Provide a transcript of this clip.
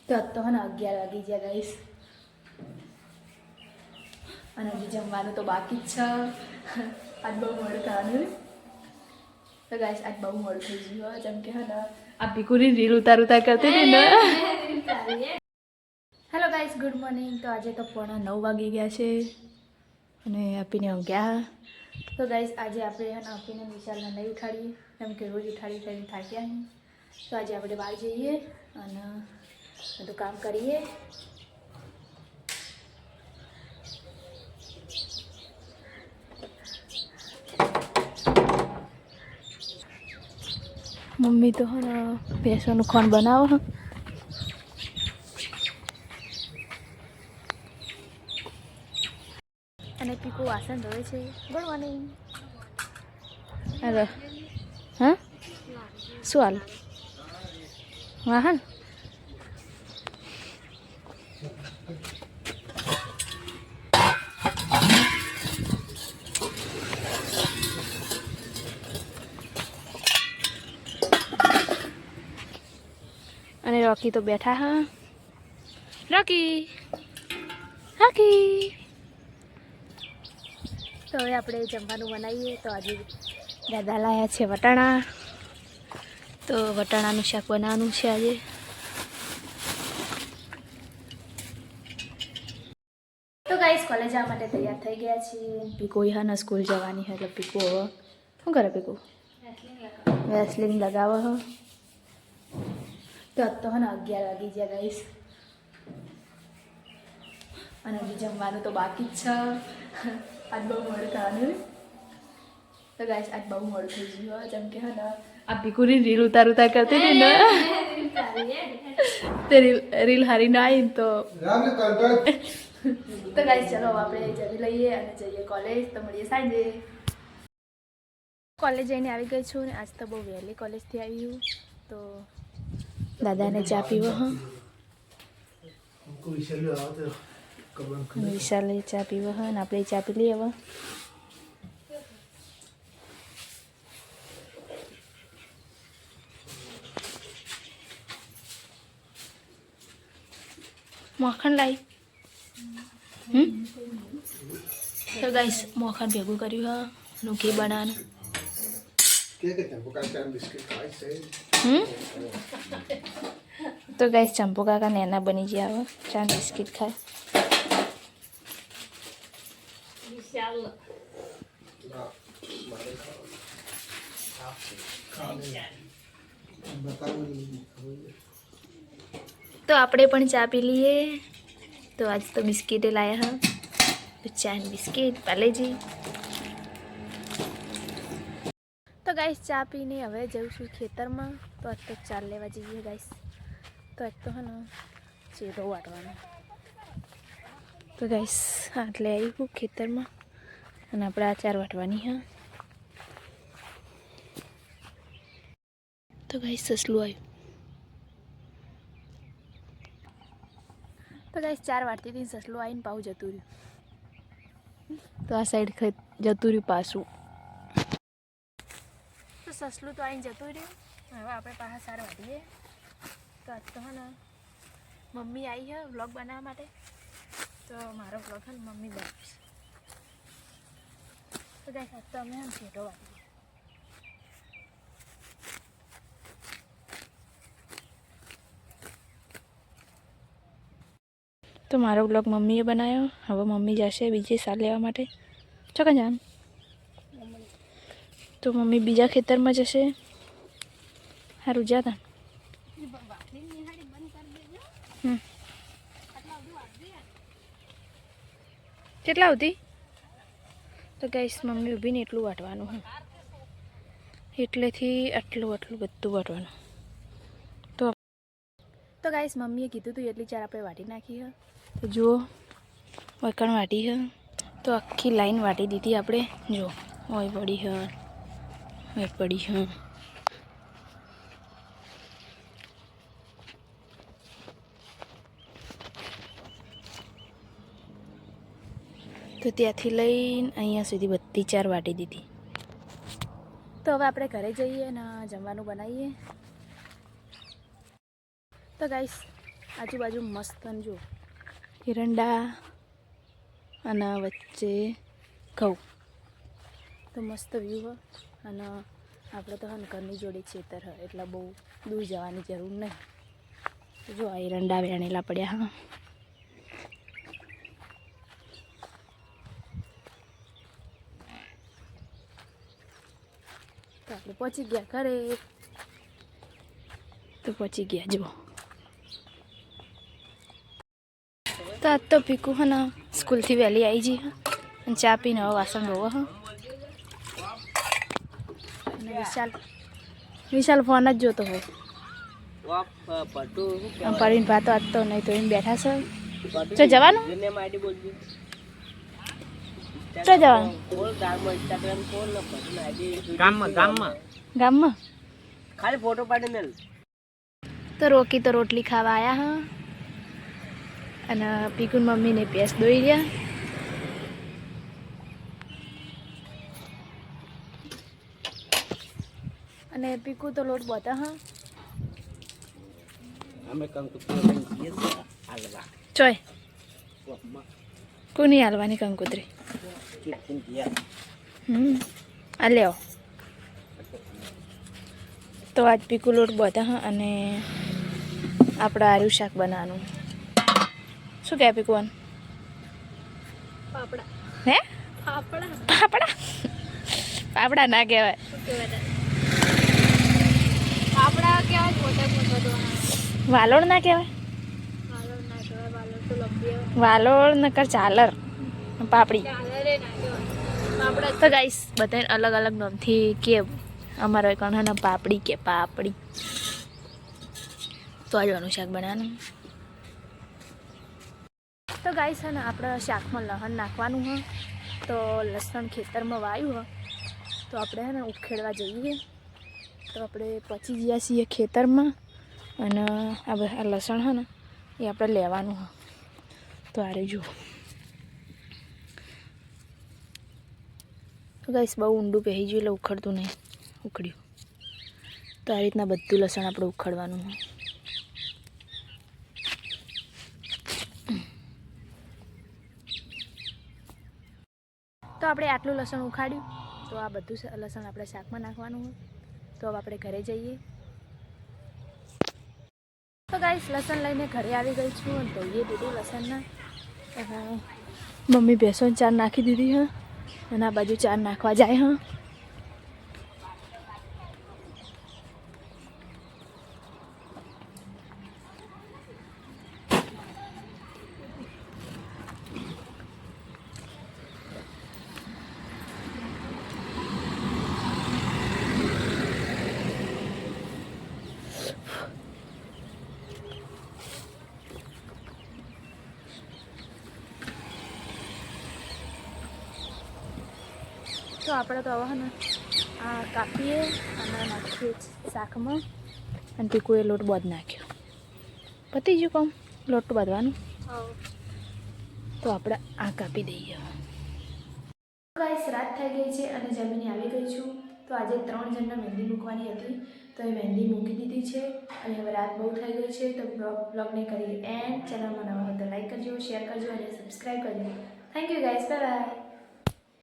તો હે ને 11 વાગી ગયા ગાઈસ અને હજી જમવાનું તો બાકી જ છે. આજ બહુ મોડું થવાનું તો ગાઈસ આજ બહુ મોડું થઈ ગયું જેમ કે હે ને આ ભીકુરી રીલ ઉતાર કરતી હતી ને. Hello guys good morning. તો આજે તો 9:15 વાગી ગયા છે અને આપીને ઊંઘ્યા. તો ગાઈસ આજે આપણે હે ને આપીને વિશાલને નહીં ઉઠાડીએ કેમ કે રોજ ઉઠાડી થાક્યા નહીં. તો આજે આપણે બહાર જઈએ અને બધું કામ કરીએ. મમ્મી તો હે ને ભેંસોનું ખોણ બનાવો અને પીકો વાસણ ધોવે છે. Good morning. અરે હા શું હાલ વાહન અને રોકી તો બેઠા હા. રોકી તો હવે આપણે જમવાનું બનાવીએ. તો આજે દાદા લાયા છે વટાણા. તો વટાણાનું શાક બનાવવાનું છે આજે. તો ગાઈસ કોલેજ જવા માટે તૈયાર થઈ ગયા છીએ. પીકો હા ને સ્કૂલ જવાની છે એટલે પીકો હવે શું કરે? પીકો વેસલીન લગાવો હો. તો હે ને 11 વાગી ગયા ગાઈસ અને હજી જમવાનું તો બાકી જ છે. આજ બહુ મોડું થવાનું તો ગાઈસ આજ બહુ મોડું થઈ ગયું જેમ કે હે ને આ ભીકુરી રીલ ઉતાર કરતી હતી ને તે રીલ હારી ના આવી તો ગાઈસ ચલો આપણે જમી લઈએ અને જઈએ કોલેજ. તો મળીએ સાંજે. કોલેજ જઈને આવી ગઈ છું ને આજ તો બહુ વહેલી કોલેજથી આવી. તો દાદાને ચા પીવો હા. વિશાલે ચા પીવો હા ને આપણે ચા પી લઈએ હવે. મખણ લાવી તો ગાઈસ મખણ ભેગું કર્યું હા નું ઘી બનાવવાનું. તો ગાઈસ ચંપુ કાકા નેના બની ગયા હવે ચા બિસ્કિટ ખાય. તો આપણે પણ ચા પી લઈએ. તો આજ તો બિસ્કિટે લાયા હા. તો ચા બિસ્કિટ પાલેજી. તો ગાઈસ ચા પીને હવે જઉં છું ખેતરમાં. તો આજ તો ચાર લેવા જઈએ ગાઈસ. તો આજ તો હે ને ચેરો વાટવાનો. તો ગાઈસ આટલે આવ્યું ખેતરમાં અને આપણે આ ચાર વાટવાની હા. તો ગાઈસ સસલું આવ્યું. તો ગાઈસ ચાર વાટતી હતી સસલું આવીને પાછું જતું રહ્યું. તો આ સાઈડ જતું રહ્યું પાછું. તો સસલું તો આવીને જતું રહ્યું. હવે આપણે પાછા સાર વાટીએ. તો આજ તો હે ને મમ્મી આવી છે વ્લોગ બનાવવા માટે. તો મારો વ્લોગ છે ને મમ્મી બનાવીશ. તો ગાઈસ આજ તો અમે ભેટો વાટીએ. તો મારો વ્લોગ મમ્મીએ બનાવ્યો. હવે મમ્મી જશે બીજે સાર લેવા માટે. ચોકન જાન તો મમ્મી બીજા ખેતરમાં જશે. સારું જા તા. કેટલા સુધી? તો ગાઈસ મમ્મી ઊભીને એટલું વાટવાનું હે. એટલેથી આટલું બધું વાટવાનું. તો ગાઈસ મમ્મીએ કીધું હતું એટલી ચાર આપણે વાટી નાખી હે. તો જુઓ વકણ વાટી હે. તો આખી લાઈન વાટી દીધી આપણે. જો ઓય પડી હે ઓય પડી હે. તો ત્યાંથી લઈને અહીંયા સુધી બધી ચાર વાટી દીધી. તો હવે આપણે ઘરે જઈએ અને જમવાનું બનાવીએ. તો ગાઈસ આજુબાજુ મસ્ત જો એરંડા અને વચ્ચે ઘઉં તો મસ્ત વ્યૂ હ અને આપણે તો હા ઘરની જોડે ખેતર હ એટલે બહુ દૂર જવાની જરૂર નહીં. જો આ એરંડા વેણેલા પડ્યા હા. તો આપણે પહોંચી ગયા ઘરે. તો પહોંચી ગયા જુઓ. તો આજ તો પીકુ હ ને સ્કૂલથી વહેલી આવી જઈ હ ચા પીને હવે વાસણ ધોવો હ. અને વિશાલ ફોન જ જોતો હોય. પડીને ભાતો આજ તો નહીં તો એમ બેઠા છે. તો જવાનું તો જવાનું ગામમાં ખાલી ફોટો પાડીને તો રોકી તો રોટલી ખાવા આવ્યા હા. અને પીકુન મમ્મીને ભેંસ દોઈ રહ્યા. અને પીકુ તો લોટ બોતા હા. અમે કંકુતરી હાલવા ચોય કોની હાલવાની કંકુતરી આ લ્યો. તો આજ પીકુ લોટ બોતા હા અને આપણે આર્યું શાક બનાવવાનું. શું કહે પીકુન? પાપડા. હે પાપડા. પાપડા પાપડા ના કહેવાય. પાપડા કહેવાય મોટા મોટા તો. વાલોળ ના કહેવાય. વાલોળ ના કહેવાય. વાલોળ તો લંબી આવે. વાલોળ નકર ચાલર પાપડી. ચાલરે ના કહેવાય. પાપડા તો ગાઈસ બધાને અલગ અલગ નામથી કે અમારો કણ પાપડી કે પાપડી. તો આજવાનું શાક બનાવવાનું. તો ગાઈસ છે ને આપણે શાકમાં લસણ નાખવાનું હ. તો લસણ ખેતરમાં વાયું હ તો આપણે હે ને ઉખેડવા જઈએ. તો આપણે પહોંચી ગયા છીએ ખેતરમાં અને આ લસણ હ ને એ આપણે લેવાનું હ. તો આરે જુઓ. તો ગાઈસ બહુ ઊંડું પહેરી ગયું એટલે ઉખડતું નહીં. ઉખડ્યું તો આ રીતના બધું લસણ આપણે ઉખડવાનું હોય. તો આપણે આટલું લસણ ઉખાડ્યું તો આ બધું લસણ આપણે શાકમાં નાખવાનું હોય. તો હવે આપણે ઘરે જઈએ. તો ગાઈસ લસણ લઈને ઘરે આવી ગઈ છું અને ધોઈએ દીધું લસણના. મમ્મી ભેંસોને ચાર નાખી દીધી હ અને આ બાજુ ચાર નાખવા જાય હ. તો આપણે તો હવે ને આ કાપીએ અને નાખીએ શાકમાં અને પીકુએ લોટ બાંધી નાખ્યો. પતી ગયું કામ લોટ બાંધવાનું. તો આપણે આ કાપી દઈએ. ગાઈસ રાત થઈ ગઈ છે અને જમીને આવી ગઈ છું. તો આજે 3 જણને મહેંદી મૂકવાની હતી તો એ મહેંદી મૂકી દીધી છે અને હવે રાત બહુ થઈ ગઈ છે. તો બ્લોગને કરી એન્ડ. ચેનલમાં નવા હોય તો લાઈક કરજો, શેર કરજો અને સબસ્ક્રાઈબ કરજો. Thank you guys. Bye bye.